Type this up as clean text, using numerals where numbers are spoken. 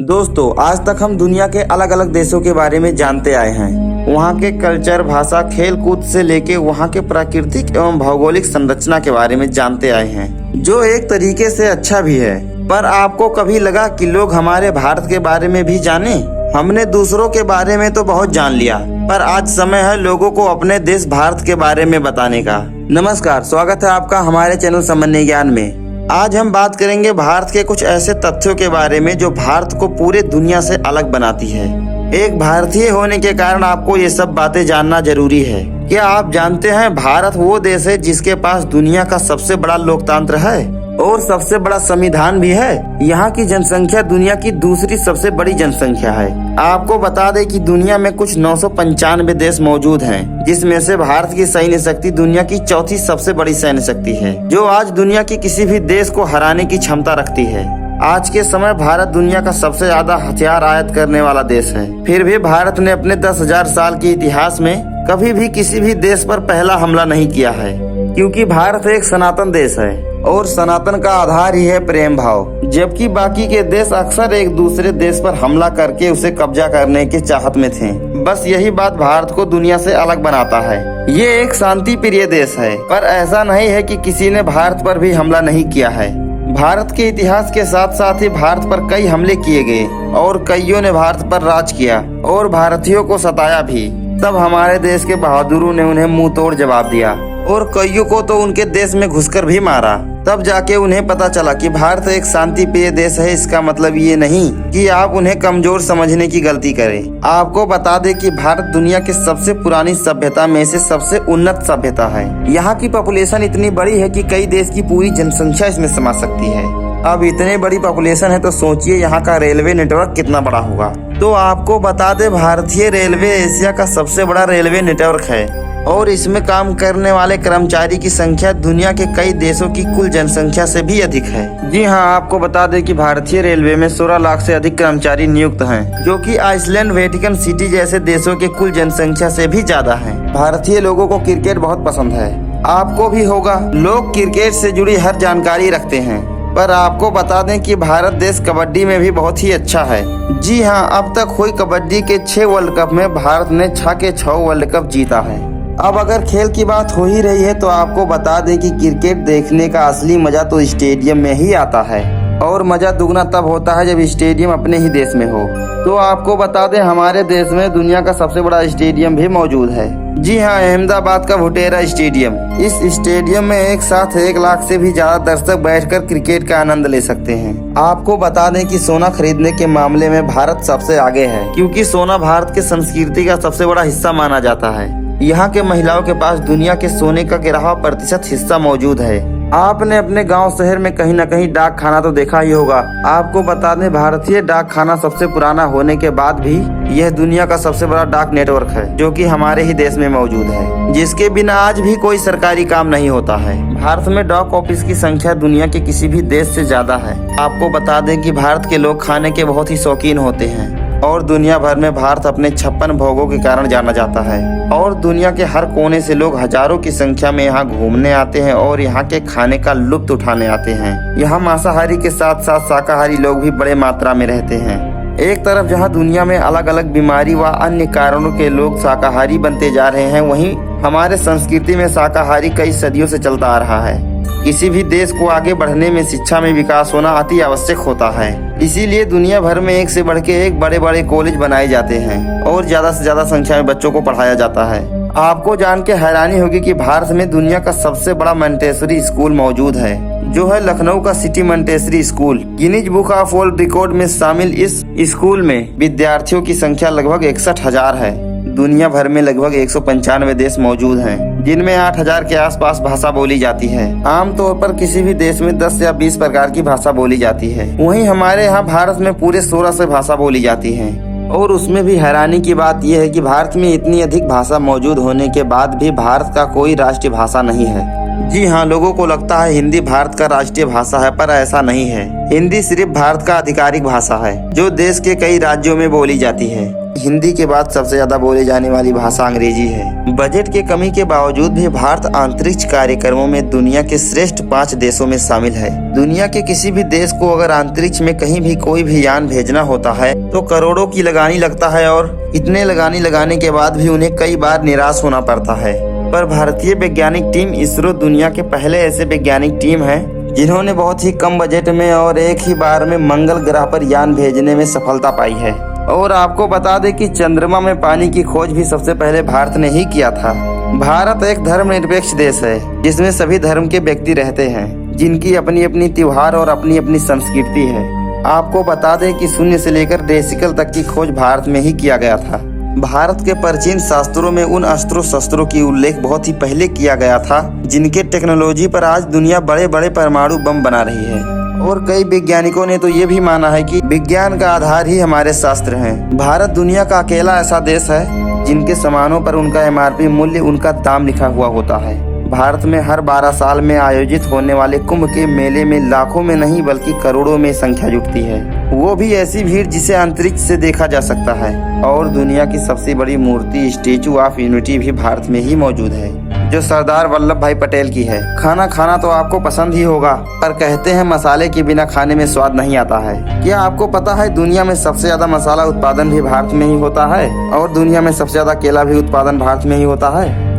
दोस्तों, आज तक हम दुनिया के अलग अलग देशों के बारे में जानते आए हैं। वहाँ के कल्चर, भाषा, खेल कूद से लेके वहाँ के प्राकृतिक एवं भौगोलिक संरचना के बारे में जानते आए हैं, जो एक तरीके से अच्छा भी है। पर आपको कभी लगा कि लोग हमारे भारत के बारे में भी जाने? हमने दूसरों के बारे में तो बहुत जान लिया, पर आज समय है लोगों को अपने देश भारत के बारे में बताने का। नमस्कार, स्वागत है आपका हमारे चैनल सामान्य ज्ञान में। आज हम बात करेंगे भारत के कुछ ऐसे तथ्यों के बारे में जो भारत को पूरे दुनिया से अलग बनाती है। एक भारतीय होने के कारण आपको ये सब बातें जानना जरूरी है। क्या आप जानते हैं भारत वो देश है जिसके पास दुनिया का सबसे बड़ा लोकतंत्र है और सबसे बड़ा संविधान भी है। यहाँ की जनसंख्या दुनिया की दूसरी सबसे बड़ी जनसंख्या है। आपको बता दें कि दुनिया में कुछ 995 देश मौजूद हैं, जिसमें से भारत की सैन्य शक्ति दुनिया की चौथी सबसे बड़ी सैन्य शक्ति है, जो आज दुनिया की किसी भी देश को हराने की क्षमता रखती है। आज के समय भारत दुनिया का सबसे ज्यादा हथियार आयात करने वाला देश है। फिर भी भारत ने अपने 10,000 साल के इतिहास में कभी भी किसी भी देश पर पहला हमला नहीं किया है, क्योंकि भारत एक सनातन देश है और सनातन का आधार ही है प्रेम भाव। जबकि बाकी के देश अक्सर एक दूसरे देश पर हमला करके उसे कब्जा करने के चाहत में थे। बस यही बात भारत को दुनिया से अलग बनाता है। ये एक शांति प्रिय देश है, पर ऐसा नहीं है कि किसी ने भारत पर भी हमला नहीं किया है। भारत के इतिहास के साथ साथ ही भारत पर कई हमले किए गए और कईयों ने भारत पर राज किया और भारतीयों को सताया भी। तब हमारे देश के बहादुरों ने उन्हें मुंह तोड़ जवाब दिया और कईयों को तो उनके देश में घुसकर भी मारा। तब जाके उन्हें पता चला कि भारत एक शांति प्रिय देश है। इसका मतलब ये नहीं कि आप उन्हें कमजोर समझने की गलती करें। आपको बता दें कि भारत दुनिया की सबसे पुरानी सभ्यता में से सबसे उन्नत सभ्यता है। यहाँ की पॉपुलेशन इतनी बड़ी है कि कई देश की पूरी जनसंख्या इसमें समा सकती है। अब इतने बड़ी पॉपुलेशन है तो सोचिए यहाँ का रेलवे नेटवर्क कितना बड़ा होगा। तो आपको बता दें, भारतीय रेलवे एशिया का सबसे बड़ा रेलवे नेटवर्क है और इसमें काम करने वाले कर्मचारी की संख्या दुनिया के कई देशों की कुल जनसंख्या से भी अधिक है। जी हाँ, आपको बता दें कि भारतीय रेलवे में 16 लाख से अधिक कर्मचारी नियुक्त हैं, जो कि आइसलैंड, वेटिकन सिटी जैसे देशों के कुल जनसंख्या से भी ज्यादा है। भारतीय लोगों को क्रिकेट बहुत पसंद है, आपको भी होगा। लोग क्रिकेट से जुड़ी हर जानकारी रखते हैं, पर आपको बता दें कि भारत देश कबड्डी में भी बहुत ही अच्छा है। जी हाँ, अब तक हुई कबड्डी के 6 वर्ल्ड कप में भारत ने 6 के 6 वर्ल्ड कप जीता है। अब अगर खेल की बात हो ही रही है तो आपको बता दें कि क्रिकेट देखने का असली मजा तो स्टेडियम में ही आता है और मजा दुगना तब होता है जब स्टेडियम अपने ही देश में हो। तो आपको बता दें, हमारे देश में दुनिया का सबसे बड़ा स्टेडियम भी मौजूद है। जी हाँ, अहमदाबाद का भुटेरा स्टेडियम। इस स्टेडियम में एक साथ 1 लाख से भी ज्यादा दर्शक बैठकर क्रिकेट का आनंद ले सकते हैं। आपको बता दें कि सोना खरीदने के मामले में भारत सबसे आगे है, क्योंकि सोना भारत की संस्कृति का सबसे बड़ा हिस्सा माना जाता है। यहाँ के महिलाओं के पास दुनिया के सोने का 11% हिस्सा मौजूद है। आपने अपने गांव शहर में कहीं न कहीं डाक खाना तो देखा ही होगा। आपको बता दें, भारतीय डाक खाना सबसे पुराना होने के बाद भी यह दुनिया का सबसे बड़ा डाक नेटवर्क है, जो कि हमारे ही देश में मौजूद है, जिसके बिना आज भी कोई सरकारी काम नहीं होता है। भारत में डाक ऑफिस की संख्या दुनिया के किसी भी देश से ज्यादा है। आपको बता दें कि भारत के लोग खाने के बहुत ही शौकीन होते हैं और दुनिया भर में भारत अपने 56 भोगों के कारण जाना जाता है और दुनिया के हर कोने से लोग हजारों की संख्या में यहाँ घूमने आते हैं और यहाँ के खाने का लुत्फ उठाने आते हैं। यहाँ मांसाहारी के साथ साथ शाकाहारी लोग भी बड़े मात्रा में रहते हैं। एक तरफ जहाँ दुनिया में अलग अलग बीमारी व अन्य कारणों के लोग शाकाहारी बनते जा रहे हैं, वहीं हमारे संस्कृति में शाकाहारी कई सदियों से चलता आ रहा है। किसी भी देश को आगे बढ़ने में शिक्षा में विकास होना अति आवश्यक होता है। इसीलिए दुनिया भर में एक से बढ़ के एक बड़े बड़े कॉलेज बनाए जाते हैं और ज्यादा से ज्यादा संख्या में बच्चों को पढ़ाया जाता है। आपको जान के हैरानी होगी कि भारत में दुनिया का सबसे बड़ा मोंटेसरी स्कूल मौजूद है, जो है लखनऊ का city Montessori school. Guinness book of world record में शामिल इस स्कूल में विद्यार्थियों की संख्या लगभग 61,000 है। दुनिया भर में लगभग 195 देश मौजूद हैं, जिनमें 8,000 के आसपास भाषा बोली जाती है। आमतौर पर किसी भी देश में 10 या 20 प्रकार की भाषा बोली जाती है, वहीं हमारे यहाँ भारत में पूरे 16 से भाषा बोली जाती है। और उसमें भी हैरानी की बात यह है कि भारत में इतनी अधिक भाषा मौजूद होने के बाद भी भारत का कोई राष्ट्रीय भाषा नहीं है। जी हाँ, लोगों को लगता है हिंदी भारत का राष्ट्रीय भाषा है, पर ऐसा नहीं है। हिंदी सिर्फ भारत का आधिकारिक भाषा है, जो देश के कई राज्यों में बोली जाती है। हिंदी के बाद सबसे ज्यादा बोली जाने वाली भाषा अंग्रेजी है। बजट के कमी के बावजूद भी भारत अंतरिक्ष कार्यक्रमों में दुनिया के श्रेष्ठ 5 देशों में शामिल है। दुनिया के किसी भी देश को अगर अंतरिक्ष में कहीं भी कोई भी यान भेजना होता है तो करोड़ों की लगानी लगता है और इतने लगाने के बाद भी उन्हें कई बार निराश होना पड़ता है। पर भारतीय वैज्ञानिक टीम इसरो दुनिया के पहले ऐसे वैज्ञानिक टीम है जिन्होंने बहुत ही कम बजट में और एक ही बार में मंगल ग्रह पर यान भेजने में सफलता पाई है। और आपको बता दें कि चंद्रमा में पानी की खोज भी सबसे पहले भारत ने ही किया था। भारत एक धर्मनिरपेक्ष देश है जिसमें सभी धर्म के व्यक्ति रहते हैं, जिनकी अपनी अपनी त्योहार और अपनी अपनी संस्कृति है। आपको बता दें कि शून्य से लेकर डेसिकल तक की खोज भारत में ही किया गया था। भारत के प्राचीन शास्त्रों में उन अस्त्रों शस्त्रों की उल्लेख बहुत ही पहले किया गया था जिनके टेक्नोलॉजी पर आज दुनिया बड़े बड़े परमाणु बम बना रही है। और कई वैज्ञानिकों ने तो ये भी माना है कि विज्ञान का आधार ही हमारे शास्त्र हैं। भारत दुनिया का अकेला ऐसा देश है जिनके सामानों पर उनका MRP मूल्य, उनका दाम लिखा हुआ होता है। भारत में हर 12 साल में आयोजित होने वाले कुंभ के मेले में लाखों में नहीं बल्कि करोड़ों में संख्या जुटती है, वो भी ऐसी भीड़ जिसे अंतरिक्ष से देखा जा सकता है। और दुनिया की सबसे बड़ी मूर्ति स्टैचू ऑफ यूनिटी भी भारत में ही मौजूद है, जो सरदार वल्लभ भाई पटेल की है। खाना खाना तो आपको पसंद ही होगा, पर कहते हैं मसाले के बिना खाने में स्वाद नहीं आता है। क्या आपको पता है दुनिया में सबसे ज्यादा मसाला उत्पादन भी भारत में ही होता है और दुनिया में सबसे ज्यादा केला भी उत्पादन भारत में ही होता है।